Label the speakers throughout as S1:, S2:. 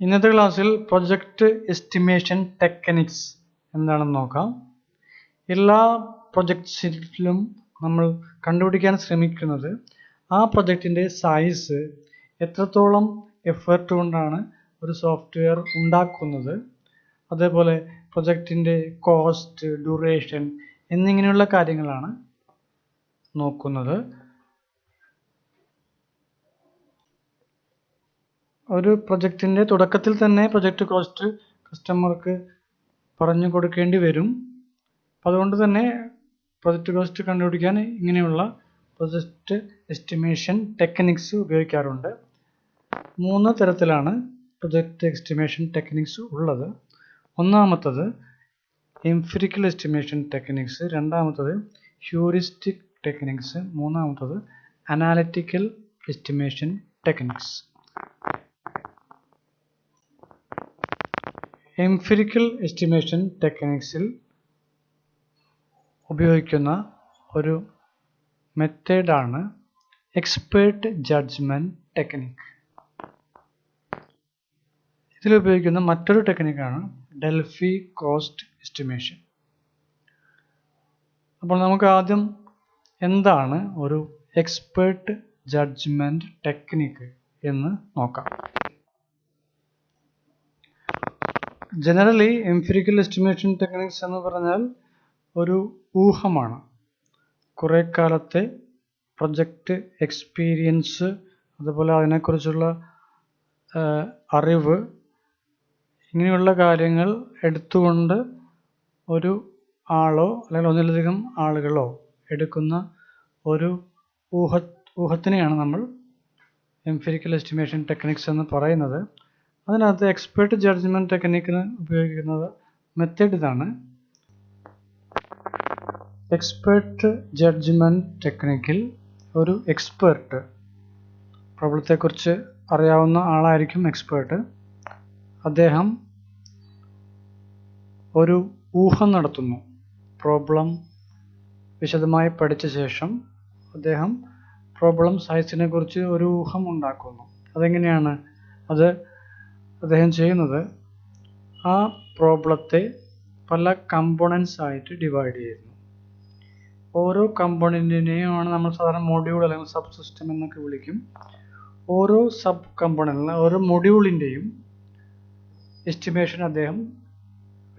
S1: ഇന്നത്തെ ക്ലാസ്സിൽ project estimation techniques എന്താണെന്ന് നോക്കാം. എല്ലാ പ്രൊജക്ട്സിലും നമ്മൾ കണ്ടുപിടിക്കാൻ ശ്രമിക്കുന്നത് ആ പ്രൊജക്റ്റിൻ്റെ സൈസ്, എത്രത്തോളം എഫേർട്ട് കൊണ്ടാണ് ഒരു സോഫ്റ്റ്വെയർ ഉണ്ടാക്കുന്നത്, അതേപോലെ പ്രൊജക്റ്റിൻ്റെ കോസ്റ്റ്, ഡ്യൂറേഷൻ എന്നിങ്ങനെയുള്ള കാര്യങ്ങളാണ് നോക്കുന്നത്. ഒരു പ്രൊജക്റ്റിൻ്റെ തുടക്കത്തിൽ തന്നെ പ്രൊജക്റ്റ് കോസ്റ്റ് കസ്റ്റമർക്ക് പറഞ്ഞു കൊടുക്കേണ്ടി വരും. അതുകൊണ്ട് തന്നെ പ്രൊജക്റ്റ് കോസ്റ്റ് കണ്ടുപിടിക്കാൻ ഇങ്ങനെയുള്ള പ്രൊജക്റ്റ് എസ്റ്റിമേഷൻ ടെക്നിക്സ് ഉപയോഗിക്കാറുണ്ട്. 3 തരത്തിലാണ് പ്രൊജക്റ്റ് എസ്റ്റിമേഷൻ ടെക്നിക്സ് ഉള്ളത്. ഒന്നാമത്തത് എംപിരിക്കൽ എസ്റ്റിമേഷൻ ടെക്നിക്സ്, രണ്ടാമത്തത് ഹ്യൂറിസ്റ്റിക് ടെക്നിക്സ്, മൂന്നാമത്തത് analytical estimation techniques. Empirical estimation ടെക്നിക്സിൽ ഉപയോഗിക്കുന്ന ഒരു മെത്തേഡാണ് എക്സ്പേർട്ട് ജഡ്ജ്മെൻറ്റ് ടെക്നിക്. ഇതിലുപയോഗിക്കുന്ന മറ്റൊരു ടെക്നിക്കാണ് ഡെൽഫി കോസ്റ്റ് എസ്റ്റിമേഷൻ. അപ്പോൾ നമുക്ക് ആദ്യം എന്താണ് ഒരു എക്സ്പേർട്ട് ജഡ്ജ്മെൻറ്റ് ടെക്നിക്ക് എന്ന് നോക്കാം. ജനറലി എംപിരിക്കൽ എസ്റ്റിമേഷൻ ടെക്നിക്സ് എന്ന് പറഞ്ഞാൽ ഒരു ഊഹമാണ്. കുറേ കാലത്തെ പ്രൊജക്റ്റ് എക്സ്പീരിയൻസ്, അതുപോലെ അതിനെക്കുറിച്ചുള്ള അറിവ്, ഇങ്ങനെയുള്ള കാര്യങ്ങൾ എടുത്തുകൊണ്ട് ഒരു ആളോ അല്ലെങ്കിൽ ഒന്നിലധികം ആളുകളോ എടുക്കുന്ന ഒരു ഊഹത്തിനെയാണ് നമ്മൾ എംപിരിക്കൽ എസ്റ്റിമേഷൻ ടെക്നിക്സ് എന്ന് പറയുന്നത്. അതിനകത്ത് എക്സ്പേർട്ട് ജഡ്ജ്മെൻറ്റ് ടെക്നിക്കിന് ഉപയോഗിക്കുന്നത് മെത്തേഡ് ഇതാണ്. എക്സ്പേർട്ട് ജഡ്ജ്മെൻറ്റ് ടെക്നിക്കിൽ ഒരു എക്സ്പേർട്ട്, പ്രോബ്ലത്തെക്കുറിച്ച് അറിയാവുന്ന ആളായിരിക്കും എക്സ്പേർട്ട്. അദ്ദേഹം ഒരു ഊഹം നടത്തുന്നു. പ്രോബ്ലം വിശദമായി പഠിച്ച ശേഷം അദ്ദേഹം പ്രോബ്ലം സൈസിനെ കുറിച്ച് ഒരു ഊഹം ഉണ്ടാക്കുന്നു. അതെങ്ങനെയാണ് അദ്ദേഹം ചെയ്യുന്നത്? ആ പ്രോബ്ലത്തെ പല കമ്പോണൻസ് ആയിട്ട് ഡിവൈഡ് ചെയ്യുന്നു. ഓരോ കമ്പോണൻറ്റിനെയുമാണ് നമ്മൾ സാധാരണ മൊഡ്യൂൾ അല്ലെങ്കിൽ സബ് സിസ്റ്റം എന്നൊക്കെ വിളിക്കും. ഓരോ സബ് കമ്പോണൻറ്റിലും ഓരോ മൊഡ്യൂളിൻ്റെയും എസ്റ്റിമേഷൻ അദ്ദേഹം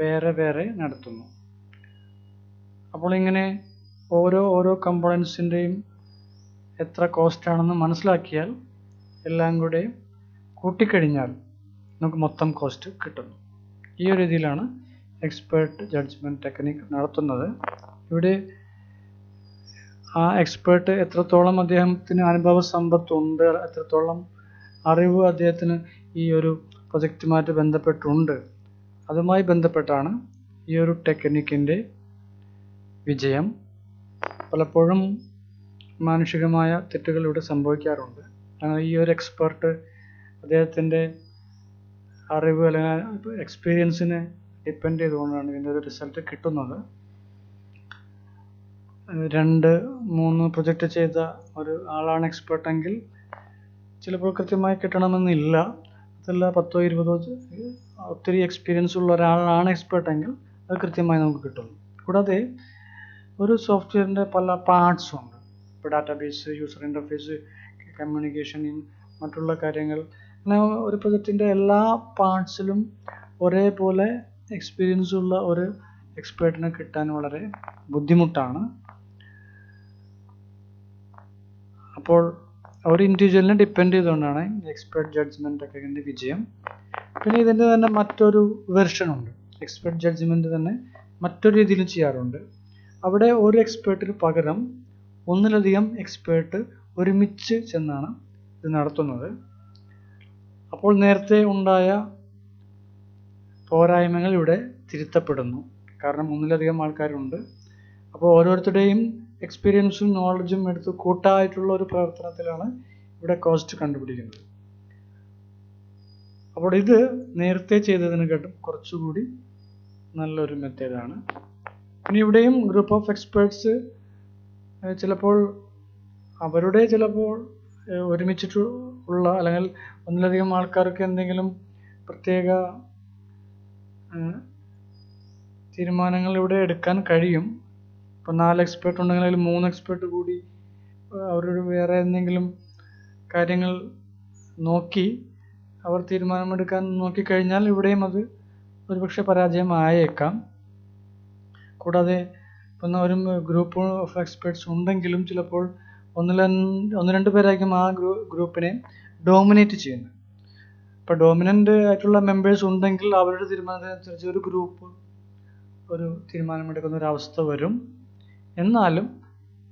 S1: വേറെ വേറെ നടത്തുന്നു. അപ്പോൾ ഇങ്ങനെ ഓരോ കമ്പോണൻസിൻ്റെയും എത്ര കോസ്റ്റാണെന്ന് മനസ്സിലാക്കിയാൽ എല്ലാം കൂടെ കൂട്ടിക്കഴിഞ്ഞാൽ നമുക്ക് മൊത്തം കോസ്റ്റ് കിട്ടുന്നു. ഈ ഒരു രീതിയിലാണ് എക്സ്പേർട്ട് ജഡ്ജ്മെൻറ്റ് ടെക്നിക്ക് നടത്തുന്നത്. ഇവിടെ ആ എക്സ്പേർട്ട് എത്രത്തോളം അദ്ദേഹത്തിന് അനുഭവ സമ്പത്തുണ്ട്, എത്രത്തോളം അറിവ് അദ്ദേഹത്തിന് ഈ ഒരു പ്രൊജക്റ്റുമായിട്ട് ബന്ധപ്പെട്ടുണ്ട്, അതുമായി ബന്ധപ്പെട്ടാണ് ഈ ഒരു ടെക്നിക്കിൻ്റെ വിജയം. പലപ്പോഴും മാനുഷികമായ തെറ്റുകൾ ഇവിടെ സംഭവിക്കാറുണ്ട്. ഈ ഒരു എക്സ്പേർട്ട് അദ്ദേഹത്തിൻ്റെ അറിവ് അല്ലെങ്കിൽ എക്സ്പീരിയൻസിനെ ഡിപ്പെൻഡ് ചെയ്തുകൊണ്ടാണ് ഇതിൻ്റെ ഒരു റിസൾട്ട് കിട്ടുന്നത്. 2-3 പ്രൊജക്റ്റ് ചെയ്ത ഒരു ആളാണ് എക്സ്പേർട്ടെങ്കിൽ ചിലപ്പോൾ കൃത്യമായി കിട്ടണമെന്നില്ല. അതല്ല 10-20 ഒത്തിരി എക്സ്പീരിയൻസ് ഉള്ള ഒരാളാണ് എക്സ്പേർട്ടെങ്കിൽ അത് കൃത്യമായി നമുക്ക് കിട്ടുന്നു. കൂടാതെ ഒരു സോഫ്റ്റ്വെയറിൻ്റെ പല പാർട്സ് ഉണ്ട്. ഇപ്പോൾ ഡാറ്റാബേസ്, യൂസർ ഇൻ്റർഫേസ്, കമ്മ്യൂണിക്കേഷൻ, മറ്റുള്ള കാര്യങ്ങൾ, അങ്ങനെ ഒരു പ്രൊജക്റ്റിൻ്റെ എല്ലാ പാർട്സിലും ഒരേപോലെ എക്സ്പീരിയൻസ് ഉള്ള ഒരു എക്സ്പേർട്ടിനെ കിട്ടാൻ വളരെ ബുദ്ധിമുട്ടാണ്. അപ്പോൾ ഒരു ഇൻഡിവിജ്വലിനെ ഡിപ്പെൻഡ് ചെയ്തുകൊണ്ടാണ് എക്സ്പേർട്ട് ജഡ്ജ്മെൻറ്റ് ടെക്നിക്കിൻ്റെ വിജയം. പിന്നെ ഇതിൻ്റെ തന്നെ മറ്റൊരു വെർഷനുണ്ട്. എക്സ്പേർട്ട് ജഡ്ജ്മെൻറ്റ് തന്നെ മറ്റൊരു രീതിയിലും ചെയ്യാറുണ്ട്. അവിടെ ഒരു എക്സ്പേർട്ടിന് പകരം ഒന്നിലധികം എക്സ്പേർട്ട് ഒരുമിച്ച് ചെന്നാണ് ഇത് നടത്തുന്നത്. അപ്പോൾ നേരത്തെ ഉണ്ടായ പോരായ്മകൾ ഇവിടെ തിരുത്തപ്പെടുന്നു. കാരണം ഒന്നിലധികം ആൾക്കാരുണ്ട്. അപ്പോൾ ഓരോരുത്തരുടെയും എക്സ്പീരിയൻസും നോളജും എടുത്ത് കൂട്ടായിട്ടുള്ള ഒരു പ്രവർത്തനത്തിലാണ് ഇവിടെ കോസ്റ്റ് കണ്ടുപിടിക്കുന്നത്. അപ്പോൾ ഇത് നേരത്തെ ചെയ്തതിനെക്കാട്ടും കുറച്ചുകൂടി നല്ലൊരു മെത്തേഡാണ്. പിന്നെ ഇവിടെയും ഗ്രൂപ്പ് ഓഫ് എക്സ്പേർട്സ് ചിലപ്പോൾ ഒരുമിച്ചിട്ടുള്ള അല്ലെങ്കിൽ ഒന്നിലധികം ആൾക്കാർക്ക് എന്തെങ്കിലും പ്രത്യേക തീരുമാനങ്ങൾ ഇവിടെ എടുക്കാൻ കഴിയും. ഇപ്പോൾ 4 എക്സ്പേർട്ട് ഉണ്ടെങ്കിൽ അതിൽ 3 എക്സ്പേർട്ട് കൂടി അവരുടെ വേറെ എന്തെങ്കിലും കാര്യങ്ങൾ നോക്കി അവർ തീരുമാനമെടുക്കാൻ നോക്കിക്കഴിഞ്ഞാൽ ഇവിടെയും അത് ഒരുപക്ഷെ പരാജയമായേക്കാം. കൂടാതെ ഇപ്പം ഒരു ഗ്രൂപ്പ് ഓഫ് എക്സ്പേർട്സ് ഉണ്ടെങ്കിലും ചിലപ്പോൾ ഒന്ന് രണ്ട് പേരായിരിക്കും ആ ഗ്രൂപ്പിനെ ഡോമിനേറ്റ് ചെയ്യുന്നത്. ഇപ്പോൾ ഡോമിനൻ്റ് ആയിട്ടുള്ള മെമ്പേഴ്സ് ഉണ്ടെങ്കിൽ അവരുടെ തീരുമാനത്തിനനുസരിച്ച് ഒരു ഗ്രൂപ്പ് ഒരു തീരുമാനമെടുക്കുന്ന ഒരവസ്ഥ വരും. എന്നാലും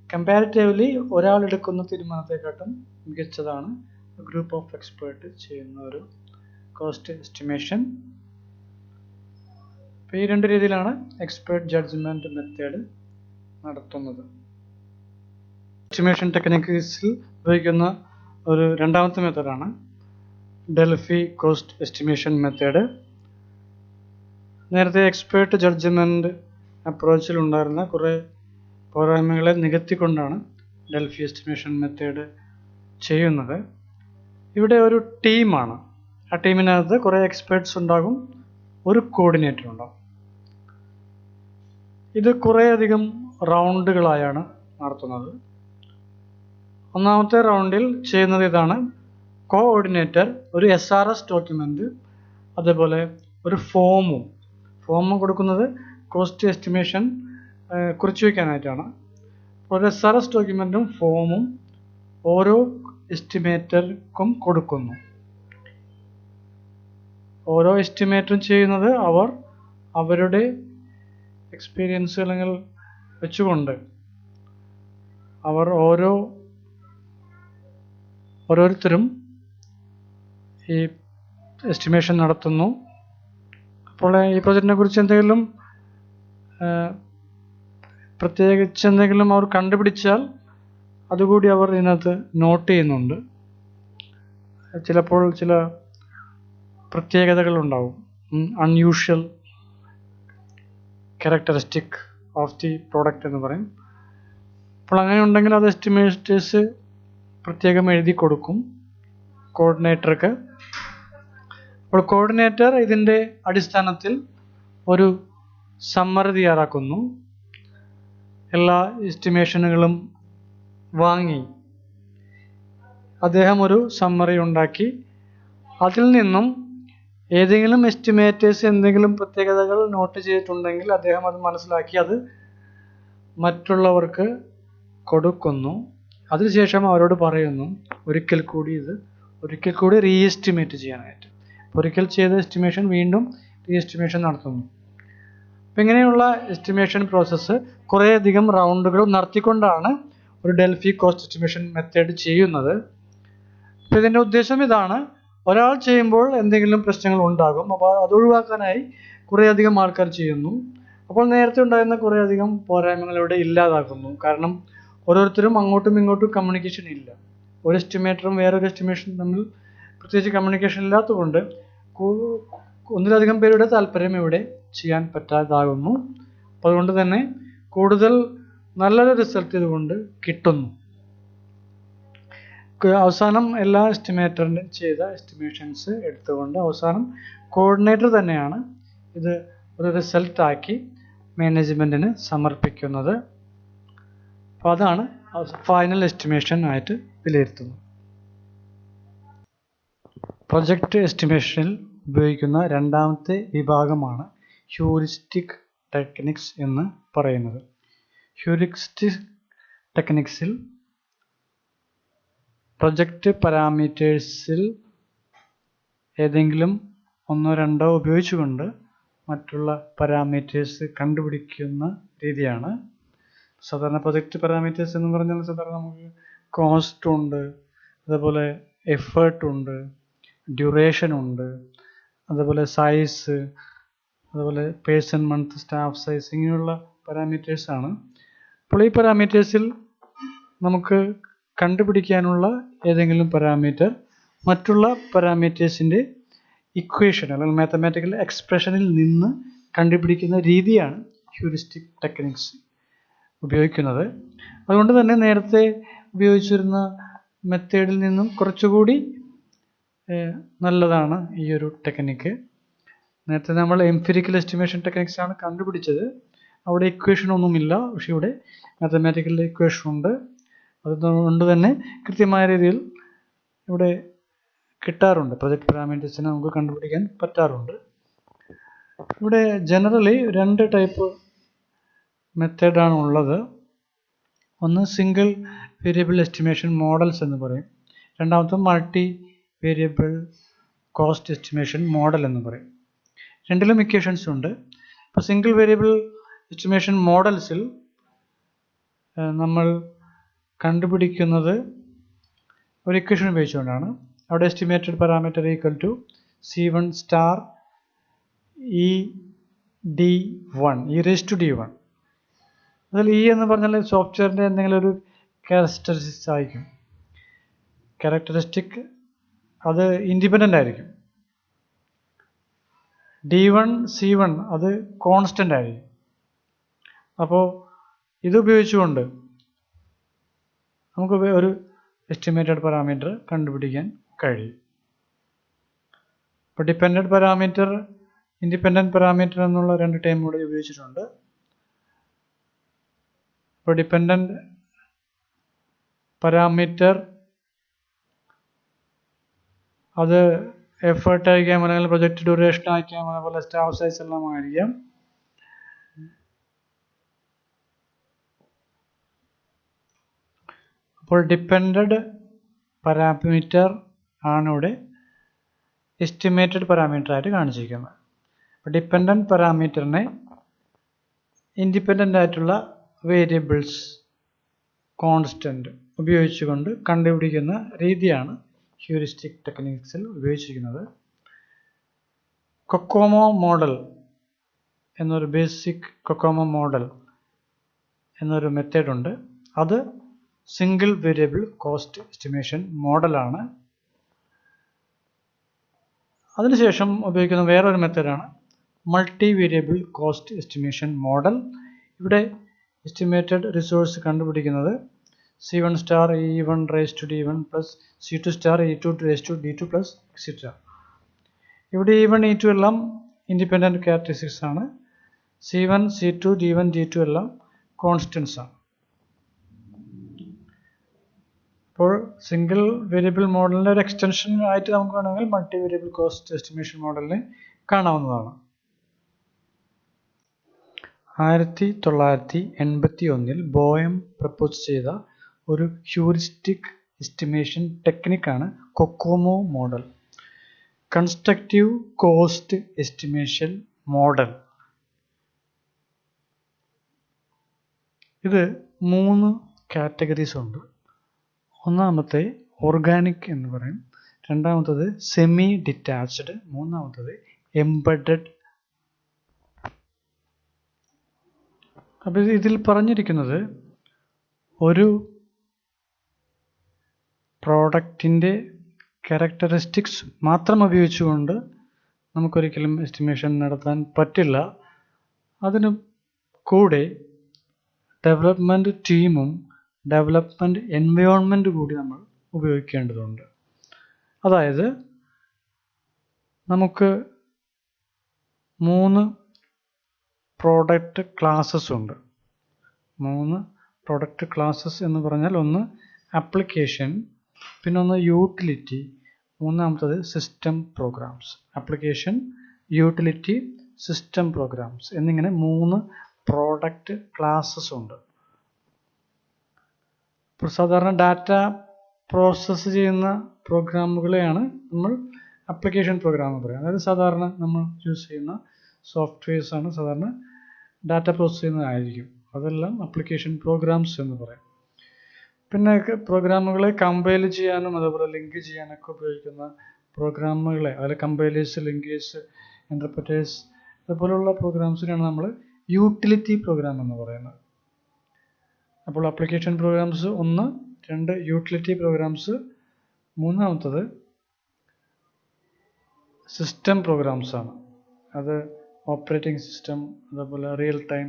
S1: കമ്പാരിറ്റീവ്ലി ഒരാൾ എടുക്കുന്ന തീരുമാനത്തെക്കാട്ടും മികച്ചതാണ് ഗ്രൂപ്പ് ഓഫ് എക്സ്പേർട്ട് ചെയ്യുന്ന ഒരു കോസ്റ്റ് എസ്റ്റിമേഷൻ. അപ്പോൾ ഈ 2 രീതിയിലാണ് എക്സ്പേർട്ട് ജഡ്ജ്മെൻറ്റ് മെത്തേഡ് നടത്തുന്നത്. എസ്റ്റിമേഷൻ ടെക്നിക്സിൽ ഉപയോഗിക്കുന്ന ഒരു രണ്ടാമത്തെ മെത്തേഡാണ് ഡെൽഫി കോസ്റ്റ് എസ്റ്റിമേഷൻ മെത്തേഡ്. നേരത്തെ എക്സ്പേർട്ട് ജഡ്ജ്മെൻറ്റ് അപ്രോച്ചിൽ ഉണ്ടായിരുന്ന കുറേ പോരായ്മകളെ നികത്തിക്കൊണ്ടാണ് ഡെൽഫി എസ്റ്റിമേഷൻ മെത്തേഡ് ചെയ്യുന്നത്. ഇവിടെ ഒരു ടീമാണ്. ആ ടീമിനകത്ത് കുറേ എക്സ്പേർട്സ് ഉണ്ടാകും, ഒരു കോർഡിനേറ്റർ ഉണ്ടാകും. ഇത് കുറേയധികം റൗണ്ടുകളായാണ് നടത്തുന്നത്. ഒന്നാമത്തെ റൗണ്ടിൽ ചെയ്യുന്നത് ഇതാണ്: കോഓർഡിനേറ്റർ ഒരു SRS ഡോക്യുമെൻ്റ്, അതേപോലെ ഒരു ഫോം കൊടുക്കുന്നത് കോസ്റ്റ് എസ്റ്റിമേഷൻ കുറിച്ച് വയ്ക്കാനായിട്ടാണ്. ഒരു SRS ഡോക്യുമെൻറ്റും ഫോമും ഓരോ എസ്റ്റിമേറ്റർക്കും കൊടുക്കുന്നു. ഓരോ എസ്റ്റിമേറ്ററും ചെയ്യുന്നത് അവരുടെ എക്സ്പീരിയൻസ് അല്ലെങ്കിൽ വെച്ചുകൊണ്ട് അവർ ഓരോരുത്തരും ഈ എസ്റ്റിമേഷൻ നടത്തുന്നു. അപ്പോൾ ഈ പ്രോജക്റ്റിനെ കുറിച്ച് എന്തെങ്കിലും പ്രത്യേകിച്ച് എന്തെങ്കിലും അവർ കണ്ടുപിടിച്ചാൽ അതുകൂടി അവർ ഇതിനകത്ത് നോട്ട് ചെയ്യുന്നുണ്ട്. ചിലപ്പോൾ ചില പ്രത്യേകതകളുണ്ടാവും, unusual characteristic of the product എന്ന് പറയും. അപ്പോൾ അങ്ങനെ ഉണ്ടെങ്കിൽ അത് എസ്റ്റിമേറ്റേഴ്സ് പ്രത്യേകം എഴുതി കൊടുക്കും കോർഡിനേറ്റർക്ക്. അപ്പോൾ കോർഡിനേറ്റർ ഇതിൻ്റെ അടിസ്ഥാനത്തിൽ ഒരു സമ്മറി തയ്യാറാക്കുന്നു. എല്ലാ എസ്റ്റിമേഷനുകളും വാങ്ങി അദ്ദേഹം ഒരു സമ്മറി ഉണ്ടാക്കി അതിൽ നിന്നും ഏതെങ്കിലും എസ്റ്റിമേറ്റേഴ്സ് എന്തെങ്കിലും പ്രത്യേകതകൾ നോട്ട് ചെയ്തിട്ടുണ്ടെങ്കിൽ അദ്ദേഹം അത് മനസ്സിലാക്കി അത് മറ്റുള്ളവർക്ക് കൊടുക്കുന്നു. അതിനുശേഷം അവരോട് പറയുന്നു ഒരിക്കൽ കൂടി റീഎസ്റ്റിമേറ്റ് ചെയ്യാനായിട്ട്. ഒരിക്കൽ ചെയ്ത എസ്റ്റിമേഷൻ വീണ്ടും റീഎസ്റ്റിമേഷൻ നടത്തുന്നു. അപ്പം ഇങ്ങനെയുള്ള എസ്റ്റിമേഷൻ പ്രോസസ്സ് കുറേയധികം റൗണ്ടുകൾ നടത്തിക്കൊണ്ടാണ് ഒരു ഡെൽഫി കോസ്റ്റ് എസ്റ്റിമേഷൻ മെത്തേഡ് ചെയ്യുന്നത്. അപ്പോൾ ഇതിൻ്റെ ഉദ്ദേശം ഇതാണ്: ഒരാൾ ചെയ്യുമ്പോൾ എന്തെങ്കിലും പ്രശ്നങ്ങൾ ഉണ്ടാകും, അപ്പോൾ അത് ഒഴിവാക്കാനായി കുറേയധികം ആൾക്കാർ ചെയ്യുന്നു. അപ്പോൾ നേരത്തെ ഉണ്ടായിരുന്ന കുറേയധികം പോരായ്മകൾ ഇവിടെ ഇല്ലാതാക്കുന്നു. കാരണം ഓരോരുത്തരും അങ്ങോട്ടും ഇങ്ങോട്ടും കമ്മ്യൂണിക്കേഷൻ ഇല്ല. ഒരു എസ്റ്റിമേറ്ററും വേറൊരു എസ്റ്റിമേഷനും തമ്മിൽ പ്രത്യേകിച്ച് കമ്മ്യൂണിക്കേഷൻ ഇല്ലാത്തതുകൊണ്ട് ഒന്നിലധികം പേരുടെ താല്പര്യം ഇവിടെ ചെയ്യാൻ പറ്റാതാകുന്നു. അപ്പോൾ അതുകൊണ്ട് തന്നെ കൂടുതൽ നല്ലൊരു റിസൾട്ട് ഇതുകൊണ്ട് കിട്ടുന്നു. അവസാനം എല്ലാ എസ്റ്റിമേറ്ററിൻ്റെയും ചെയ്ത എസ്റ്റിമേഷൻസ് എടുത്തുകൊണ്ട് അവസാനം കോർഡിനേറ്റർ തന്നെയാണ് ഇത് ഒരു റിസൾട്ടാക്കി മാനേജ്മെൻറ്റിന് സമർപ്പിക്കുന്നത്. അപ്പോൾ അതാണ് ഫൈനൽ എസ്റ്റിമേഷൻ ആയിട്ട് വിലയിരുത്തുന്നത്. പ്രൊജക്റ്റ് എസ്റ്റിമേഷനിൽ ഉപയോഗിക്കുന്ന രണ്ടാമത്തെ വിഭാഗമാണ് ഹ്യൂറിസ്റ്റിക് ടെക്നിക്സ് എന്ന് പറയുന്നത്. ഹ്യൂറിസ്റ്റിക് ടെക്നിക്സിൽ പ്രൊജക്റ്റ് പാരാമീറ്റേഴ്സിൽ ഏതെങ്കിലും ഒന്നോ രണ്ടോ ഉപയോഗിച്ചുകൊണ്ട് മറ്റുള്ള പാരാമീറ്റേഴ്സ് കണ്ടുപിടിക്കുന്ന രീതിയാണ്. സാധാരണ പ്രൊജക്റ്റ് പാരാമീറ്റേഴ്സ് എന്ന് പറഞ്ഞാൽ സാധാരണ നമുക്ക് കോസ്റ്റ് ഉണ്ട്, അതേപോലെ എഫേർട്ട് ഉണ്ട്, ഡ്യൂറേഷൻ ഉണ്ട്, അതേപോലെ സൈസ്, അതുപോലെ പേഴ്സൺ മന്ത്, സ്റ്റാഫ് സൈസ്, ഇങ്ങനെയുള്ള പാരാമീറ്റേഴ്സാണ്. അപ്പോൾ ഈ പാരാമീറ്റേഴ്സിൽ നമുക്ക് കണ്ടുപിടിക്കാനുള്ള ഏതെങ്കിലും പാരാമീറ്റർ മറ്റുള്ള പാരാമീറ്റേഴ്സിൻ്റെ ഇക്വേഷൻ അല്ലെങ്കിൽ മാത്തമാറ്റിക്കൽ എക്സ്പ്രഷനിൽ നിന്ന് കണ്ടുപിടിക്കുന്ന രീതിയാണ് ഹ്യൂറിസ്റ്റിക് ടെക്നിക്സ് ഉപയോഗിക്കുന്നത്. അതുകൊണ്ട് തന്നെ നേരത്തെ ഉപയോഗിച്ചിരുന്ന മെത്തേഡിൽ നിന്നും കുറച്ചുകൂടി നല്ലതാണ് ഈ ഒരു ടെക്നിക്ക്. നേരത്തെ നമ്മൾ എംപിരിക്കൽ എസ്റ്റിമേഷൻ ടെക്നിക്സ് ആണ് കണ്ടുപിടിച്ചത്. അവിടെ ഇക്വേഷൻ ഒന്നുമില്ല, പക്ഷേ ഇവിടെ മാത്തമാറ്റിക്കൽ ഇക്വേഷൻ ഉണ്ട്. അതുകൊണ്ട് തന്നെ കൃത്യമായ രീതിയിൽ ഇവിടെ കിട്ടാറുണ്ട്. പ്രൊജക്റ്റ് പാരാമീറ്റേഴ്സിനെ നമുക്ക് കണ്ടുപിടിക്കാൻ പറ്റാറുണ്ട്. ഇവിടെ ജനറലി 2 ടൈപ്പ് മെത്തേഡാണ് ഉള്ളത്. ഒന്ന് സിംഗിൾ വേരിയബിൾ എസ്റ്റിമേഷൻ മോഡൽസ് എന്ന് പറയും. രണ്ടാമത്തെ multi variable cost estimation model എന്ന് പറയും. രണ്ടിലും ഇക്വേഷൻസ് ഉണ്ട്. ഇപ്പോൾ സിംഗിൾ വേരിയബിൾ എസ്റ്റിമേഷൻ മോഡൽസിൽ നമ്മൾ കണ്ടുപിടിക്കുന്നത് ഒരു ഇക്വേഷൻ ഉപയോഗിച്ചുകൊണ്ടാണ്. അവിടെ estimated parameter equal to C1 star ED1 e⁻D1. അതിൽ ഇ എന്ന് പറഞ്ഞാൽ സോഫ്റ്റ്വെയറിൻ്റെ എന്തെങ്കിലും ഒരു ക്യാരക്ടറിസ്റ്റിക്സ് ആയിരിക്കും. ക്യാരക്ടറിസ്റ്റിക് അത് ഇൻഡിപെൻഡൻ്റ് ആയിരിക്കും. D1 C1 അത് കോൺസ്റ്റൻ്റ് ആയിരിക്കും. അപ്പോൾ ഇത് ഉപയോഗിച്ചുകൊണ്ട് നമുക്ക് ഒരു എസ്റ്റിമേറ്റഡ് പാരാമീറ്റർ കണ്ടുപിടിക്കാൻ കഴിയും. ഇപ്പോൾ ഡിപ്പെൻഡൻറ്റ് പാരാമീറ്റർ, ഇൻഡിപെൻഡൻറ്റ് പാരാമീറ്റർ എന്നുള്ള 2 ടേം കൂടെ ഉപയോഗിച്ചിട്ടുണ്ട്. ഇപ്പോൾ ഡിപ്പെൻഡൻറ്റ് പാരാമീറ്റർ അത് എഫേർട്ട് ആയിരിക്കാം, അല്ലെങ്കിൽ പ്രൊജക്റ്റ് ഡ്യൂറേഷൻ ആയിരിക്കാം, അതുപോലെ സ്റ്റാഫ് സൈസ് എല്ലാം ആയിരിക്കാം. അപ്പോൾ ഡിപ്പെൻഡൻറ്റ് പാരാമീറ്റർ ആണ് ഇവിടെ എസ്റ്റിമേറ്റഡ് പാരാമീറ്റർ ആയിട്ട് കാണിച്ചിരിക്കുന്നത്. അപ്പോൾ ഡിപ്പെൻഡൻറ്റ് പാരാമീറ്ററിനെ ഇൻഡിപെൻഡൻ്റ് ആയിട്ടുള്ള വേരിയബിൾസ് കോൺസ്റ്റൻറ്റ് ഉപയോഗിച്ചുകൊണ്ട് കണ്ടുപിടിക്കുന്ന രീതിയാണ് ഹ്യൂറിസ്റ്റിക് ടെക്നിക്സിൽ ഉപയോഗിച്ചിരിക്കുന്നത്. കൊക്കോമോ മോഡൽ എന്നൊരു ബേസിക് കൊക്കോമോ മോഡൽ എന്നൊരു മെത്തേഡുണ്ട്. അത് സിംഗിൾ വേരിയബിൾ കോസ്റ്റ് എസ്റ്റിമേഷൻ മോഡലാണ്. അതിനുശേഷം ഉപയോഗിക്കുന്ന വേറൊരു മെത്തേഡാണ് multi variable cost estimation model. ഇവിടെ എസ്റ്റിമേറ്റഡ് റിസോഴ്സ് കണ്ടുപിടിക്കുന്നത് C1 star E1 raise to D1 plus C2 star E2 raise to D2 plus etcetera. ഇവിടെ E1 E2 എല്ലാം ഇൻഡിപെൻഡൻറ്റ് ക്യാരക്ടറിസ്റ്റിക്സ് ആണ്. C1 C2 D1 D2 എല്ലാം കോൺസ്റ്റൻസ് ആണ്. അപ്പോൾ single variable മോഡലിൻ്റെ ഒരു extension ആയിട്ട് നമുക്ക് വേണമെങ്കിൽ മൾട്ടി വേരിയബിൾ കോസ്റ്റ് എസ്റ്റിമേഷൻ മോഡലിനെ കാണാവുന്നതാണ്. 1981 ബോയം പ്രപ്പോസ് ചെയ്ത ഒരു ഹ്യൂറിസ്റ്റിക് എസ്റ്റിമേഷൻ ടെക്നിക്കാണ് COCOMO model, constructive cost estimation model. ഇത് 3 കാറ്റഗറീസ് ഉണ്ട്. ഒന്നാമത്തെ ഓർഗാനിക് എന്ന് പറയും, രണ്ടാമത്തത് സെമി ഡിറ്റാച്ച്ഡ്, മൂന്നാമത്തത് എംബഡഡ്. അപ്പോൾ ഇതിൽ പറഞ്ഞിരിക്കുന്നത് ഒരു പ്രോഡക്റ്റിൻ്റെ ക്യാരക്ടറിസ്റ്റിക്സ് മാത്രം ഉപയോഗിച്ചുകൊണ്ട് നമുക്കൊരിക്കലും എസ്റ്റിമേഷൻ നടത്താൻ പറ്റില്ല. അതിന് കൂടെ ഡെവലപ്മെൻറ്റ് ടീമും ഡെവലപ്മെൻറ്റ് എൻവയോൺമെൻറ്റ് കൂടി നമ്മൾ ഉപയോഗിക്കേണ്ടതുണ്ട്. അതായത് നമുക്ക് 3 പ്രോഡക്റ്റ് ക്ലാസ്സസ് ഉണ്ട്. 3 പ്രോഡക്റ്റ് ക്ലാസ്സസ് എന്ന് പറഞ്ഞാൽ ഒന്ന് ആപ്ലിക്കേഷൻ, പിന്നെ ഒന്ന് യൂട്ടിലിറ്റി, മൂന്നാമത്തത് system programs. Application, utility, system programs എന്നിങ്ങനെ 3 പ്രോഡക്റ്റ് ക്ലാസ്സസ് ഉണ്ട്. ഇപ്പോൾ സാധാരണ ഡാറ്റ പ്രോസസ്സ് ചെയ്യുന്ന പ്രോഗ്രാമുകളെയാണ് നമ്മൾ ആപ്ലിക്കേഷൻ പ്രോഗ്രാം എന്ന് പറയുക. അതായത് സാധാരണ നമ്മൾ യൂസ് ചെയ്യുന്ന സോഫ്റ്റ്വെയർസ് ആണ് സാധാരണ ഡാറ്റ പ്രോസസ്സ് ചെയ്യുന്നതായിരിക്കും. അതെല്ലാം ആപ്ലിക്കേഷൻ പ്രോഗ്രാംസ് എന്ന് പറയും. പിന്നെ പ്രോഗ്രാമുകളെ കമ്പൈൽ ചെയ്യാനും അതുപോലെ ലിങ്ക് ചെയ്യാനൊക്കെ ഉപയോഗിക്കുന്ന പ്രോഗ്രാമുകളെ, അതിൽ കമ്പൈലേഴ്സ്, ലിങ്കേഴ്സ്, ഇൻ്റർപ്രറ്റേഴ്സ് അതുപോലുള്ള പ്രോഗ്രാംസിനെയാണ് നമ്മൾ യൂട്ടിലിറ്റി പ്രോഗ്രാം എന്ന് പറയുന്നത്. അപ്പോൾ ആപ്ലിക്കേഷൻ പ്രോഗ്രാംസ് 1, 2 യൂട്ടിലിറ്റി പ്രോഗ്രാംസ്, മൂന്നാമത്തത് സിസ്റ്റം പ്രോഗ്രാംസ് ആണ്. അത് ഓപ്പറേറ്റിംഗ് സിസ്റ്റം അതുപോലെ റിയൽ ടൈം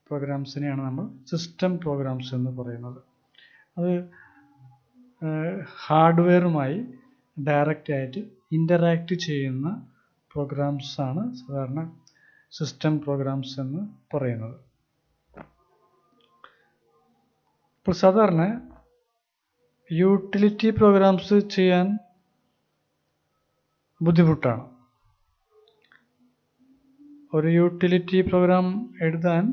S1: പ്രോഗ്രാംസിനെയാണ് നമ്മൾ സിസ്റ്റം പ്രോഗ്രാംസ് എന്ന് പറയുന്നത്. അത് ഹാർഡ്വെയറുമായി ഡയറക്റ്റ് ആയിട്ട് ഇൻ്ററാക്റ്റ് ചെയ്യുന്ന പ്രോഗ്രാംസ് ആണ് സാധാരണ സിസ്റ്റം പ്രോഗ്രാംസ് എന്ന് പറയുന്നത്. ഇപ്പോൾ സാധാരണ യൂട്ടിലിറ്റി പ്രോഗ്രാംസ് ചെയ്യാൻ ബുദ്ധിമുട്ടാണ്. ഒരു യൂട്ടിലിറ്റി പ്രോഗ്രാം എഴുതാൻ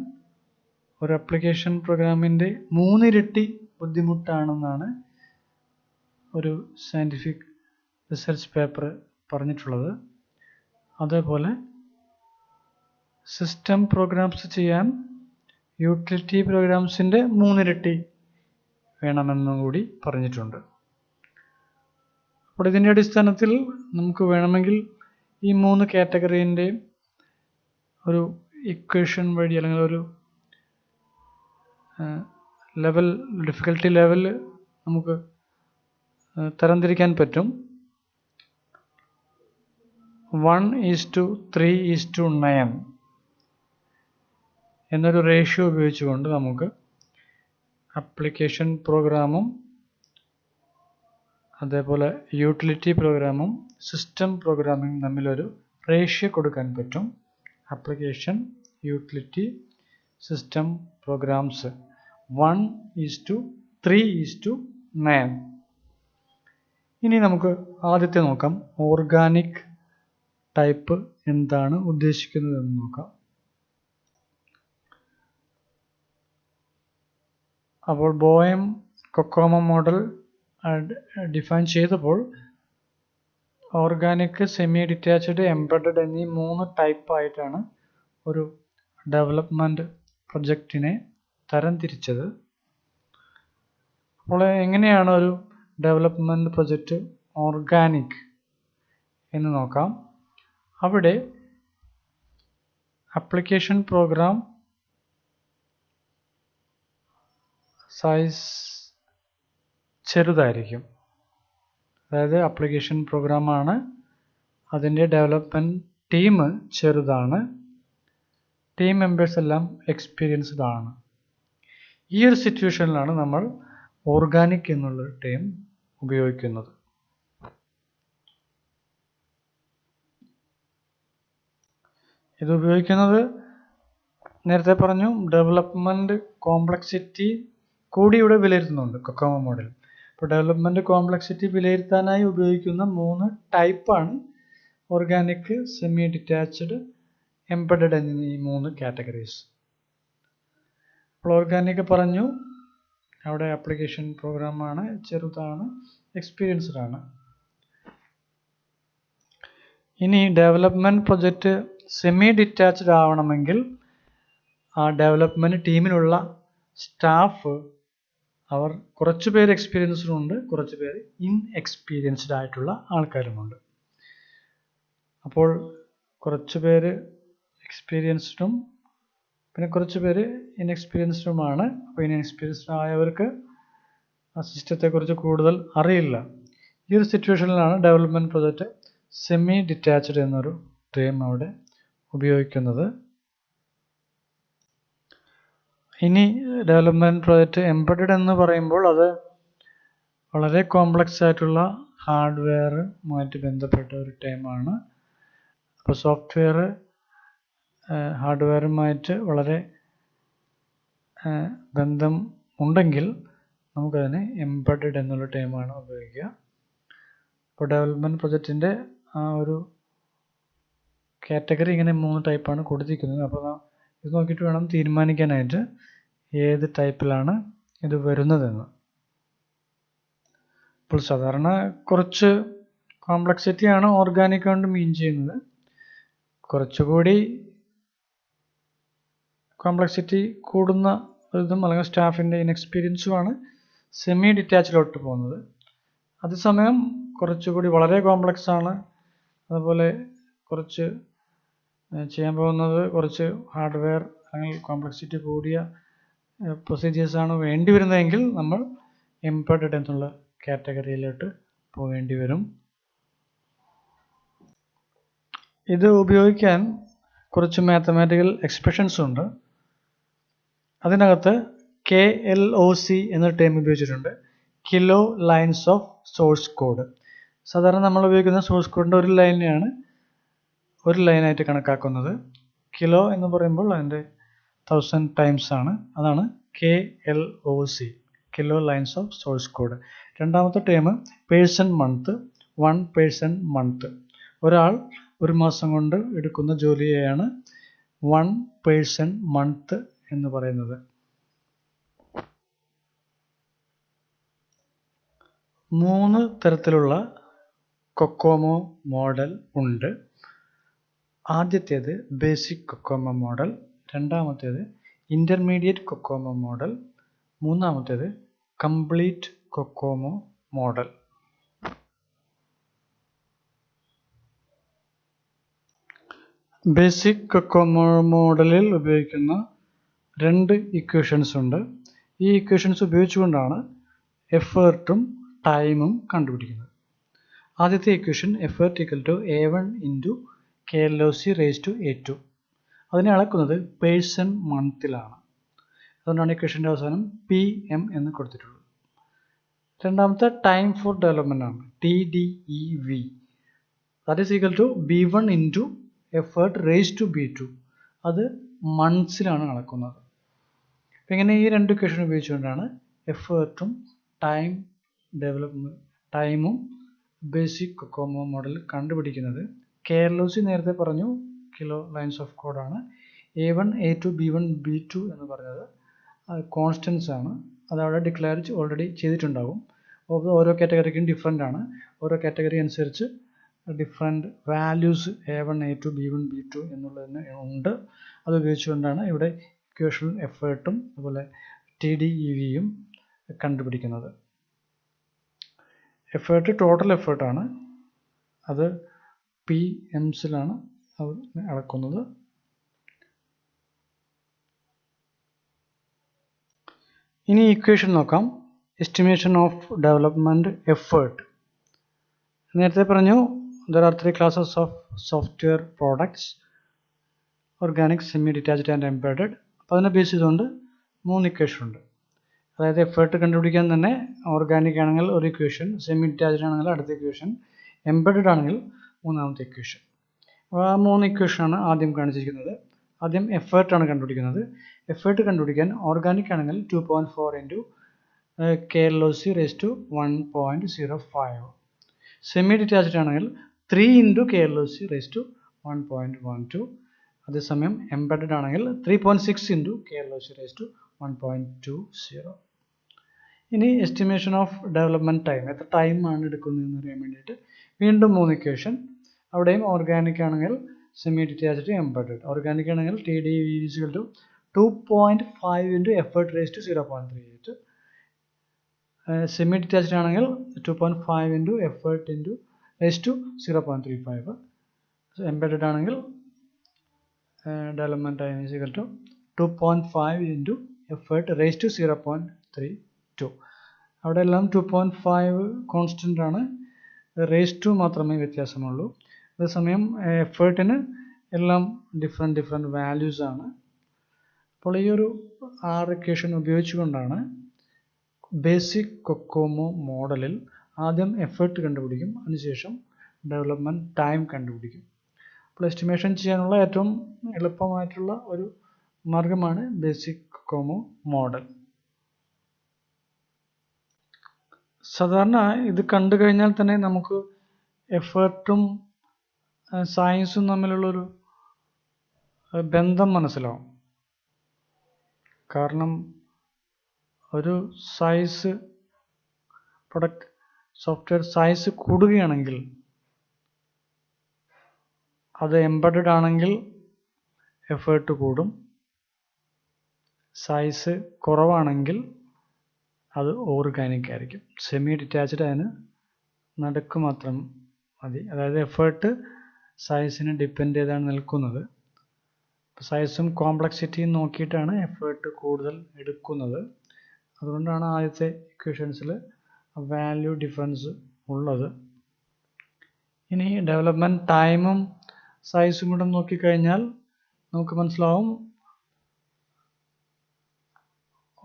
S1: ഒരു ആപ്ലിക്കേഷൻ പ്രോഗ്രാമിൻ്റെ 3 ഇരട്ടി ബുദ്ധിമുട്ടാണെന്നാണ് ഒരു സയൻറ്റിഫിക് റിസർച്ച് പേപ്പർ പറഞ്ഞിട്ടുള്ളത്. അതേപോലെ സിസ്റ്റം പ്രോഗ്രാംസ് ചെയ്യാൻ യൂട്ടിലിറ്റി പ്രോഗ്രാംസിൻ്റെ 3 ഇരട്ടി വേണമെന്നും കൂടി പറഞ്ഞിട്ടുണ്ട്. അപ്പോൾ ഇതിൻ്റെ അടിസ്ഥാനത്തിൽ നമുക്ക് വേണമെങ്കിൽ ഈ 3 കാറ്റഗറീൻ്റെയും ഒരു ഇക്വേഷൻ വഴി അല്ലെങ്കിൽ ഒരു ഡിഫിക്കൽട്ടി ലെവൽ നമുക്ക് തരംതിരിക്കാൻ പറ്റും. 1:3:9 എന്നൊരു റേഷ്യോ ഉപയോഗിച്ചുകൊണ്ട് നമുക്ക് ആപ്ലിക്കേഷൻ പ്രോഗ്രാമും അതേപോലെ യൂട്ടിലിറ്റി പ്രോഗ്രാമും സിസ്റ്റം പ്രോഗ്രാമിംഗ് തമ്മിലൊരു റേഷ്യോ കൊടുക്കാൻ പറ്റും. Application, utility, system programs 1:3:9. ഇനി നമുക്ക് ആദ്യത്തെ നോക്കാം. ഓർഗാനിക് ടൈപ്പ് എന്താണ് ഉദ്ദേശിക്കുന്നതെന്ന് നോക്കാം. അപ്പോൾ ബോയം കൊക്കോമോ മോഡൽ ഡിഫൈൻ ചെയ്തപ്പോൾ ഓർഗാനിക്, സെമി ഡിറ്റാച്ച്ഡ്, എംബഡഡ് എന്നീ 3 ടൈപ്പായിട്ടാണ് ഒരു ഡെവലപ്മെൻറ്റ് പ്രൊജക്റ്റിനെ തരംതിരിച്ചത്. അപ്പോൾ എങ്ങനെയാണ് ഒരു ഡെവലപ്മെൻറ്റ് പ്രൊജക്റ്റ് ഓർഗാനിക് എന്ന് നോക്കാം. അവിടെ ആപ്ലിക്കേഷൻ പ്രോഗ്രാം സൈസ് ചെറുതായിരിക്കും. അതായത് ആപ്ലിക്കേഷൻ പ്രോഗ്രാമാണ്, അതിൻ്റെ ഡെവലപ്മെൻറ്റ് ടീം ചെറുതാണ്, ടീം മെമ്പേഴ്സ് എല്ലാം എക്സ്പീരിയൻസ്ഡ് ആണ്. ഈ ഒരു സിറ്റുവേഷനിലാണ് നമ്മൾ ഓർഗാനിക് എന്നുള്ള ടേം ഉപയോഗിക്കുന്നത്. ഇത് ഉപയോഗിക്കുന്നത് നേരത്തെ പറഞ്ഞു ഡെവലപ്മെൻറ്റ് കോംപ്ലക്സിറ്റി കൂടി ഇവിടെ വിലയിരുത്തുന്നുണ്ട് കൊക്കോമോ മോഡൽ. അപ്പോൾ ഡെവലപ്മെൻറ്റ് കോംപ്ലക്സിറ്റി വിലയിരുത്താനായി ഉപയോഗിക്കുന്ന 3 ടൈപ്പാണ് ഓർഗാനിക്, സെമി ഡിറ്റാച്ച്ഡ്, എംബഡഡ് എന്നീ 3 കാറ്റഗറീസ്. അപ്പോൾ ഓർഗാനിക് പറഞ്ഞു, അവിടെ ആപ്ലിക്കേഷൻ പ്രോഗ്രാമാണ്, ചെറുതാണ്, എക്സ്പീരിയൻസ്ഡ് ആണ്. ഇനി ഡെവലപ്മെൻറ്റ് പ്രൊജക്റ്റ് സെമി ഡിറ്റാച്ച്ഡ് ആവണമെങ്കിൽ ആ ഡെവലപ്മെൻറ്റ് ടീമിലുള്ള സ്റ്റാഫ് അവർ കുറച്ച് പേര് എക്സ്പീരിയൻസ്ഡ് ഉണ്ട്, കുറച്ച് പേര് ഇൻഎക്സ്പീരിയൻസ്ഡ് ആയിട്ടുള്ള ആൾക്കാരുമുണ്ട്. അപ്പോൾ കുറച്ച് പേര് എക്സ്പീരിയൻസ്ഡും പിന്നെ കുറച്ച് പേര് ഇൻഎക്സ്പീരിയൻസ്ഡുമാണ്. അപ്പോൾ ഇൻഎക്സ്പീരിയൻസ്ഡ് ആയവർക്ക് ആ സിസ്റ്റത്തെക്കുറിച്ച് കൂടുതൽ അറിയില്ല. ഈ ഒരു സിറ്റുവേഷനിലാണ് ഡെവലപ്മെൻറ്റ് പ്രൊജക്റ്റ് സെമി ഡിറ്റാച്ച്ഡ് എന്നൊരു ടേം അവിടെ ഉപയോഗിക്കുന്നത്. ഇനി ഡെവലപ്മെൻറ്റ് പ്രൊജക്റ്റ് എംബഡഡ് എന്ന് പറയുമ്പോൾ അത് വളരെ കോംപ്ലക്സ് ആയിട്ടുള്ള ഹാർഡ്വെയറുമായിട്ട് ബന്ധപ്പെട്ട ഒരു ടേമാണ്. അപ്പോൾ സോഫ്റ്റ്വെയർ ഹാർഡ്വെയറുമായിട്ട് വളരെ ബന്ധം ഉണ്ടെങ്കിൽ നമുക്കതിന് എംബഡഡ് എന്നുള്ള ടേമാണ് ഉപയോഗിക്കുക. അപ്പോൾ ഡെവലപ്മെൻറ്റ് പ്രൊജക്റ്റിൻ്റെ ആ ഒരു കാറ്റഗറി ഇങ്ങനെ 3 ടൈപ്പാണ് കൊടുത്തിരിക്കുന്നത്. അപ്പോൾ ഇത് നോക്കിയിട്ട് വേണം തീരുമാനിക്കാനായിട്ട് ഏത് ടൈപ്പിലാണ് ഇത് വരുന്നതെന്ന്. ഇപ്പോൾ സാധാരണ കുറച്ച് കോംപ്ലക്സിറ്റിയാണ് ഓർഗാനിക് കൊണ്ട് മീൻ ചെയ്യുന്നത്. കുറച്ചുകൂടി കോംപ്ലക്സിറ്റി കൂടുന്ന ഇതും അല്ലെങ്കിൽ സ്റ്റാഫിൻ്റെ ഇൻഎക്സ്പീരിയൻസുമാണ് സെമി ഡിറ്റാച്ചിലോട്ട് പോകുന്നത്. അതേസമയം കുറച്ചുകൂടി വളരെ കോംപ്ലക്സ് ആണ്, അതുപോലെ കുറച്ച് ചെയ്യാൻ പോകുന്നത് കുറച്ച് ഹാർഡ്വെയർ അല്ലെങ്കിൽ കോംപ്ലക്സിറ്റി കൂടിയ പ്രൊസീജിയേഴ്സാണ് വേണ്ടി വരുന്നതെങ്കിൽ നമ്മൾ എംബഡഡ് എന്നുള്ള കാറ്റഗറിയിലോട്ട് പോകേണ്ടി വരും. ഇത് ഉപയോഗിക്കാൻ കുറച്ച് മാത്തമാറ്റിക്കൽ എക്സ്പ്രഷൻസ് ഉണ്ട്. അതിനകത്ത് KLOC എന്ന ടേം ഉപയോഗിച്ചിട്ടുണ്ട്, kilo lines of source code. സാധാരണ നമ്മൾ ഉപയോഗിക്കുന്ന സോഴ്സ് കോഡിൻ്റെ ഒരു ലൈനെയാണ് ഒരു ലൈനായിട്ട് കണക്കാക്കുന്നത്. കിലോ എന്ന് പറയുമ്പോൾ അതിൻ്റെ 1000 ടൈംസ് ആണ്. അതാണ് KLOC, kilo lines of source code. രണ്ടാമത്തെ term person month, 1 person month. ഒരാൾ ഒരു മാസം കൊണ്ട് എടുക്കുന്ന ജോലിയെയാണ് 1 പേഴ്സൺ മന്ത് എന്ന് പറയുന്നത്. 3 തരത്തിലുള്ള കൊക്കോമോ മോഡൽ ഉണ്ട്. ആദ്യത്തേത് ബേസിക് കൊക്കോമോ മോഡൽ, രണ്ടാമത്തേത് ഇൻ്റർമീഡിയറ്റ് കൊക്കോമോ മോഡൽ, മൂന്നാമത്തേത് complete COCOMO model. Basic COCOMO മോഡലിൽ ഉപയോഗിക്കുന്ന 2 ഇക്വേഷൻസ് ഉണ്ട്. ഈ ഇക്വേഷൻസ് ഉപയോഗിച്ചുകൊണ്ടാണ് എഫേർട്ടും ടൈമും കണ്ടുപിടിക്കുന്നത്. ആദ്യത്തെ equation effort equal to A1 into KLOC raise to A2. അതിനെ അളക്കുന്നത് പേഴ്സൺ മന്തിലാണ്. അതുകൊണ്ടാണ് ഇക്വേഷൻ്റെ അവസാനം PM എന്ന് കൊടുത്തിട്ടുള്ളത്. രണ്ടാമത്തെ ടൈം ഫോർ ഡെവലപ്മെൻ്റ് ആണ്, TDEV. That is equal to B1 into effort raise to B2. അത് മന്ത്സിലാണ് അളക്കുന്നത്. അപ്പം ഇങ്ങനെ ഈ 2 ഇക്വേഷൻ ഉപയോഗിച്ചുകൊണ്ടാണ് എഫേർട്ടും ടൈമും ബേസിക് കൊക്കോമോ മോഡൽ കണ്ടുപിടിക്കുന്നത്. KLOC നേരത്തെ പറഞ്ഞു, കിലോ ലൈൻസ് ഓഫ് കോഡാണ്. A1 A2 B1 B2 എന്ന് പറഞ്ഞത് കോൺസ്റ്റൻസ് ആണ്. അത് അവിടെ ഡിക്ലെയർ ഓൾറെഡി ചെയ്തിട്ടുണ്ടാകും. ഓരോ കാറ്റഗറിക്കും ഡിഫറെൻ്റ് ആണ്. ഓരോ കാറ്റഗറി അനുസരിച്ച് different values A1 A2 B1 B2 എന്നുള്ളതിന് ഉണ്ട്. അത് ഉപയോഗിച്ചുകൊണ്ടാണ് ഇവിടെ ഇക്വേഷൻ എഫേർട്ടും അതുപോലെ TDEVയും കണ്ടുപിടിക്കുന്നത്. എഫേർട്ട് ടോട്ടൽ എഫേർട്ടാണ്, അത് PMസിലാണ് അളക്കുന്നത്. ഇനി ഇക്വേഷൻ നോക്കാം. Estimation of development effort. നേരത്തെ പറഞ്ഞു there are 3 classes of software products: organic, semi detached and embedded. അപ്പോൾ അതിനെ ബേസ് ചെയ്തുകൊണ്ട് 3 ഇക്വേഷൻ ഉണ്ട്. അതായത് എഫേർട്ട് കണ്ടുപിടിക്കാൻ തന്നെ ഓർഗാനിക് ആണെങ്കിൽ ഒരു ഇക്വേഷൻ, സെമി ഡിറ്റാച്ച്ഡ് ആണെങ്കിൽ അടുത്ത ഇക്വേഷൻ, എംബെഡഡ് ആണെങ്കിൽ മൂന്നാമത്തെ ഇക്വേഷൻ. അപ്പോൾ ആ 3 ഇക്വേഷനാണ് ആദ്യം കാണിച്ചിരിക്കുന്നത്. ആദ്യം എഫേർട്ടാണ് കണ്ടുപിടിക്കുന്നത്. എഫേർട്ട് കണ്ടുപിടിക്കാൻ ഓർഗാനിക് ആണെങ്കിൽ 2.4 into KLOC raise to 1.05. Semi detached ആണെങ്കിൽ 3 ഇൻറ്റു KLOC റേസ് ടു 1.12. അതേസമയം എംബെഡഡ് ആണെങ്കിൽ 3.6 ഇൻറ്റു KLOC റേസ് ടു 1.20. ഇനി എസ്റ്റിമേഷൻ ഓഫ് ഡെവലപ്മെൻറ്റ് ടൈം, എത്ര ടൈമാണ് എടുക്കുന്നതെന്ന് അറിയാൻ വേണ്ടിയിട്ട് വീണ്ടും 3 ഇക്വേഷൻ. അവിടെയും ഓർഗാനിക് ആണെങ്കിൽ സെമി ഡിറ്റാച്ച്ഡ്, എംബെഡഡ്. ഓർഗാനിക് ആണെങ്കിൽ TDEV equal to 2.5 into effort raise to 0.38. Semi detached ആണെങ്കിൽ 2.5 into effort into raise to 0.35. Embedded ആണെങ്കിൽ development time is equal to 2.5 into effort raise to 0.32. അവിടെ എല്ലാം 2.5 കോൺസ്റ്റൻ്റ് ആണ്, raise to മാത്രമേ വ്യത്യാസമുള്ളൂ. അതേസമയം എഫേർട്ടിന് എല്ലാം different values ആണ്. അപ്പോൾ ഈ ഒരു 6 ഇക്വേഷൻ ഉപയോഗിച്ചുകൊണ്ടാണ് ബേസിക് കൊക്കോമോ മോഡലിൽ ആദ്യം എഫേർട്ട് കണ്ടുപിടിക്കും, അതിനുശേഷം ഡെവലപ്മെൻറ്റ് ടൈം കണ്ടുപിടിക്കും. അപ്പോൾ എസ്റ്റിമേഷൻ ചെയ്യാനുള്ള ഏറ്റവും എളുപ്പമായിട്ടുള്ള ഒരു മാർഗമാണ് ബേസിക് കൊക്കോമോ മോഡൽ. സാധാരണ ഇത് കണ്ടു കഴിഞ്ഞാൽ തന്നെ നമുക്ക് എഫേർട്ടും സയൻസും തമ്മിലുള്ളൊരു ബന്ധം മനസ്സിലാവും. കാരണം ഒരു സൈസ് പ്രൊഡക്റ്റ് സോഫ്റ്റ്വെയർ സൈസ് കൂടുകയാണെങ്കിൽ അത് എംബെഡഡ് ആണെങ്കിൽ എഫേർട്ട് കൂടും, സൈസ് കുറവാണെങ്കിൽ അത് ഓർഗാനിക് ആയിരിക്കും. സെമി ഡിറ്റാച്ച്ഡ് അതിന് നടുക്ക് മാത്രം മതി. അതായത് എഫേർട്ട് സൈസിനെ ഡിപ്പെൻഡ് ചെയ്താണ് നിൽക്കുന്നത്. സൈസും കോംപ്ലക്സിറ്റിയും നോക്കിയിട്ടാണ് എഫേർട്ട് കൂടുതൽ എടുക്കുന്നത്. അതുകൊണ്ടാണ് ആദ്യത്തെ ഇക്വേഷൻസിൽ വാല്യൂ ഡിഫറൻസ് ഉള്ളത്. ഇനി ഡെവലപ്മെൻറ്റ് ടൈമും സൈസും കൂടെ നോക്കിക്കഴിഞ്ഞാൽ നമുക്ക് മനസ്സിലാവും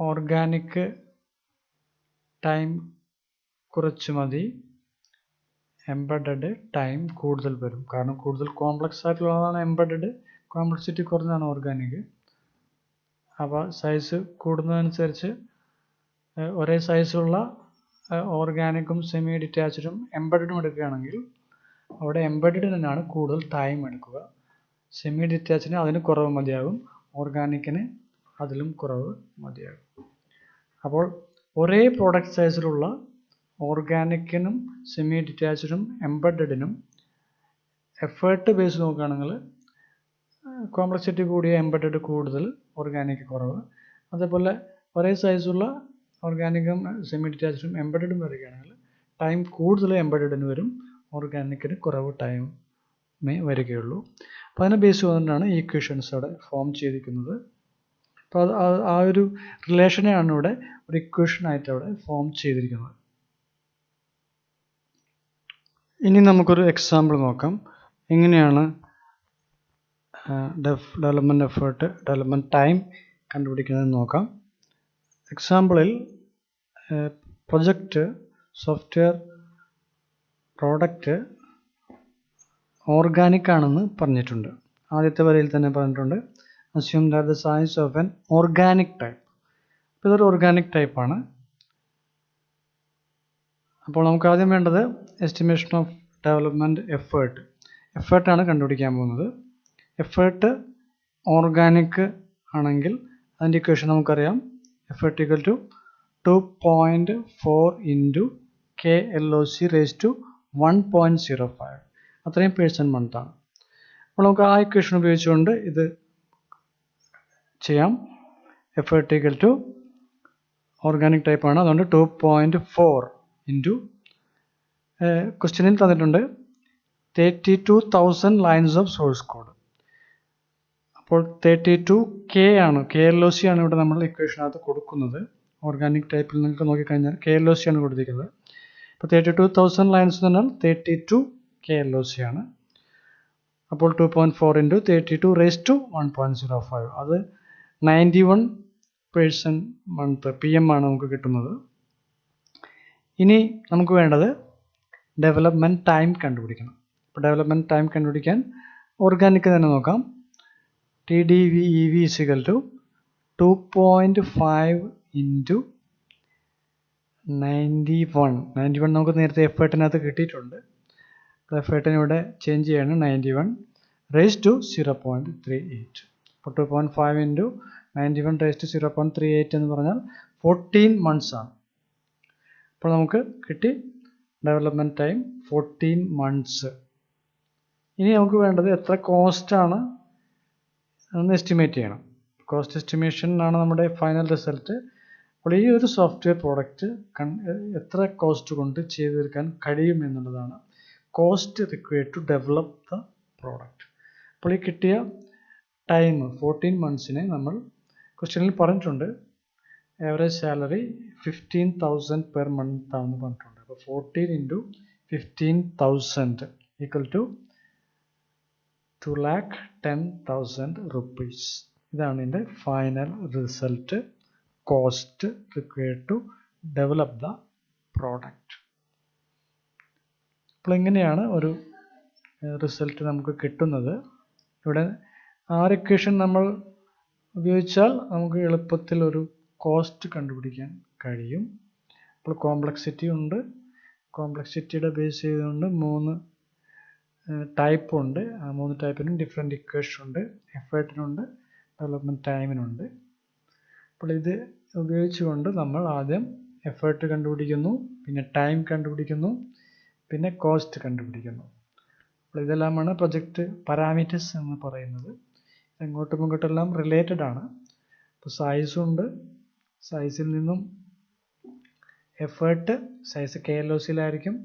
S1: ഓർഗാനിക് ടൈം കുറച്ച് മതി, എംബഡഡ് ടൈം കൂടുതൽ വരും. കാരണം കൂടുതൽ കോംപ്ലക്സ് ആയിട്ടുള്ളതാണ് എംബഡഡ്, കോംപ്ലക്സിറ്റി കുറഞ്ഞതാണ് ഓർഗാനിക്. അപ്പോൾ സൈസ് കൂടുന്നതനുസരിച്ച് ഒരേ സൈസുള്ള ഓർഗാനിക്കും സെമി ഡിറ്റാച്ച്ഡും എംബഡഡും എടുക്കുകയാണെങ്കിൽ അവിടെ എംബഡഡിനാണ് കൂടുതൽ ടൈം എടുക്കുക. സെമി ഡിറ്റാച്ച്ഡിന് അതിന് കുറവ് മതിയാകും, ഓർഗാനിക്കിന് അതിലും കുറവ് മതിയാകും. അപ്പോൾ ഒരേ പ്രോഡക്റ്റ് സൈസിലുള്ള ഓർഗാനിക്കിനും സെമി ഡിറ്റാച്ച്ഡും എംബഡഡിനും എഫേർട്ട് ബേസ് നോക്കുകയാണെങ്കിൽ കോംപ്ലക്സിറ്റി കൂടിയ എംബഡഡ് കൂടുതൽ, ഓർഗാനിക് കുറവ്. അതേപോലെ ഒരേ സൈസുള്ള ഓർഗാനിക്കും സെമി ഡിറ്റാച്ച്ഡും എംബഡഡും വരികയാണെങ്കിൽ ടൈം കൂടുതൽ എംബഡഡിന് വരും, ഓർഗാനിക്കിന് കുറവ് ടൈമേ വരികയുള്ളൂ. അപ്പോൾ അതിനെ ബേസ് ചെയ്തുകൊണ്ടാണ് ഈ ഇക്വേഷൻസ് അവിടെ ഫോം ചെയ്തിരിക്കുന്നത്. അപ്പോൾ ആ ഒരു റിലേഷനെയാണ് ഇവിടെ ഒരു ഇക്വേഷനായിട്ട് അവിടെ ഫോം ചെയ്തിരിക്കുന്നത്. ഇനി നമുക്കൊരു എക്സാമ്പിൾ നോക്കാം, എങ്ങനെയാണ് ഡെവലപ്മെൻറ്റ് എഫേർട്ട്, ഡെവലപ്മെൻറ്റ് ടൈം കണ്ടുപിടിക്കുന്നതെന്ന് നോക്കാം. എക്സാമ്പിളിൽ പ്രൊജക്റ്റ്, സോഫ്റ്റ്വെയർ, പ്രോഡക്റ്റ് ഓർഗാനിക് ആണെന്ന് പറഞ്ഞിട്ടുണ്ട്. ആദ്യത്തെ വരിയിൽ തന്നെ പറഞ്ഞിട്ടുണ്ട് assume that the size of an organic type. അപ്പോൾ ഇതൊരു ഓർഗാനിക് ടൈപ്പാണ്. അപ്പോൾ നമുക്ക് ആദ്യം വേണ്ടത് എസ്റ്റിമേഷൻ ഓഫ് ഡെവലപ്മെൻറ്റ് എഫേർട്ടാണ് കണ്ടുപിടിക്കാൻ പോകുന്നത്. എഫേർട്ട് ഓർഗാനിക് ആണെങ്കിൽ അതിൻ്റെ ഇക്വേഷൻ നമുക്കറിയാം, effort equal to 2.4 into KLOC raise to 1.05, അത്രയും പേഴ്സൻറ്റ് മന്താണ്. അപ്പോൾ നമുക്ക് ആ ഇക്വേഷൻ ഉപയോഗിച്ചുകൊണ്ട് ഇത് ചെയ്യാം. എഫേർട്ട് ഈക്വൽ ടു ഓർഗാനിക് ടൈപ്പാണ്, അതുകൊണ്ട് 2.4 ഇൻറ്റു ക്വസ്റ്റ്യനിൽ തന്നിട്ടുണ്ട് 32,000 ലൈൻസ് ഓഫ് സോഴ്സ് കോഡ്. അപ്പോൾ 32K ആണ്, KLOC ആണ് ഇവിടെ നമ്മൾ ഇക്വേഷനകത്ത് കൊടുക്കുന്നത്. ഓർഗാനിക് ടൈപ്പിൽ നിങ്ങൾക്ക് നോക്കിക്കഴിഞ്ഞാൽ KLOC ആണ് കൊടുത്തിരിക്കുന്നത്. അപ്പോൾ 32,000 ലൈൻസ് എന്ന് പറഞ്ഞാൽ 32 KLOC ആണ്. അപ്പോൾ 2.4 ഇൻറ്റു 32 റേസ് ടു 1.05, അത് 91% മന്ത് PM ആണ് നമുക്ക് കിട്ടുന്നത്. ഇനി നമുക്ക് വേണ്ടത് ഡെവലപ്മെൻറ്റ് ടൈം കണ്ടുപിടിക്കണം. അപ്പോൾ ഡെവലപ്മെൻറ്റ് ടൈം കണ്ടുപിടിക്കാൻ ഓർഗാനിക് തന്നെ നോക്കാം. TDVEV is equal to 2.5 into 91 നമുക്ക് നേരത്തെ എഫേർട്ടിനകത്ത് കിട്ടിയിട്ടുണ്ട്. എഫേർട്ടിന് ഇവിടെ ചേഞ്ച് ചെയ്യാണ്, 91 റേസ് ടു 0.38. അപ്പോൾ 2.5 ഇൻറ്റു 91 റേസ് ടു 0.38 എന്ന് പറഞ്ഞാൽ 14 മന്ത്സ് ആണ്. അപ്പോൾ നമുക്ക് കിട്ടി ഡെവലപ്മെൻറ്റ് ടൈം 14 മന്ത്സ്. ഇനി നമുക്ക് വേണ്ടത് എത്ര കോസ്റ്റാണ് എന്ന് എസ്റ്റിമേറ്റ് ചെയ്യണം. കോസ്റ്റ് എസ്റ്റിമേഷനാണ് നമ്മുടെ ഫൈനൽ റിസൾട്ട്. അപ്പോൾ ഈ ഒരു സോഫ്റ്റ്വെയർ പ്രോഡക്റ്റ് എത്ര കോസ്റ്റ് കൊണ്ട് ചെയ്തു തീർക്കാൻ കഴിയും എന്നുള്ളതാണ് cost required to develop the product. അപ്പോൾ ഈ കിട്ടിയ ടൈം 14 മന്ത്സിനെ നമ്മൾ ക്വസ്റ്റ്യനിൽ പറഞ്ഞിട്ടുണ്ട്, ആവറേജ് സാലറി 15,000 പെർ മന്ത് ആണെന്ന് പറഞ്ഞിട്ടുണ്ട്. അപ്പോൾ 14 ഇൻറ്റു 15,000 ഈക്വൽ ടു 2,10,000 rupees. ഇതാണ് ഇതിൻ്റെ final result, cost required to develop the product. അപ്പോൾ ഇങ്ങനെയാണ് ഒരു റിസൾട്ട് നമുക്ക് കിട്ടുന്നത്. ഇവിടെ ആ ഇക്വേഷൻ നമ്മൾ ഉപയോഗിച്ചാൽ നമുക്ക് എളുപ്പത്തിൽ ഒരു കോസ്റ്റ് കണ്ടുപിടിക്കാൻ കഴിയും. അപ്പോൾ കോംപ്ലക്സിറ്റി ഉണ്ട്, കോംപ്ലക്സിറ്റിയുടെ ബേസ് ചെയ്തുകൊണ്ട് 3 ടൈപ്പ് ഉണ്ട്. ആ 3 ടൈപ്പിനും ഡിഫറെൻറ്റ് ഇക്വേഷൻ ഉണ്ട്. എഫേർട്ടിനുണ്ട്, ഡെവലപ്മെൻറ്റ് ടൈമിനുണ്ട്. അപ്പോൾ ഇത് ഉപയോഗിച്ചുകൊണ്ട് നമ്മൾ ആദ്യം എഫേർട്ട് കണ്ടുപിടിക്കുന്നു, പിന്നെ ടൈം കണ്ടുപിടിക്കുന്നു, പിന്നെ കോസ്റ്റ് കണ്ടുപിടിക്കുന്നു. അപ്പോൾ ഇതെല്ലാമാണ് പ്രൊജക്റ്റ് പാരാമീറ്റേഴ്സ് എന്ന് പറയുന്നത്. അങ്ങോട്ടും ഇങ്ങോട്ടെല്ലാം റിലേറ്റഡ് ആണ്. അപ്പോൾ സൈസുണ്ട്, സൈസിൽ നിന്നും എഫേർട്ട്, സൈസ് KLOCയിലായിരിക്കും,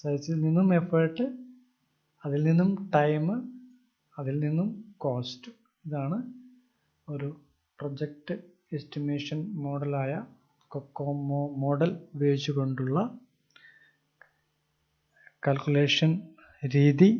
S1: സൈസിൽ നിന്നും എഫേർട്ട്, അതിൽ നിന്നും ടൈം, അതിൽ നിന്നും കോസ്റ്റ്. ഇതാണ് ഒരു പ്രൊജക്റ്റ് എസ്റ്റിമേഷൻ മോഡലായ കൊക്കോമോ മോഡൽ ഉപയോഗിച്ചുകൊണ്ടുള്ള കാൽക്കുലേഷൻ രീതി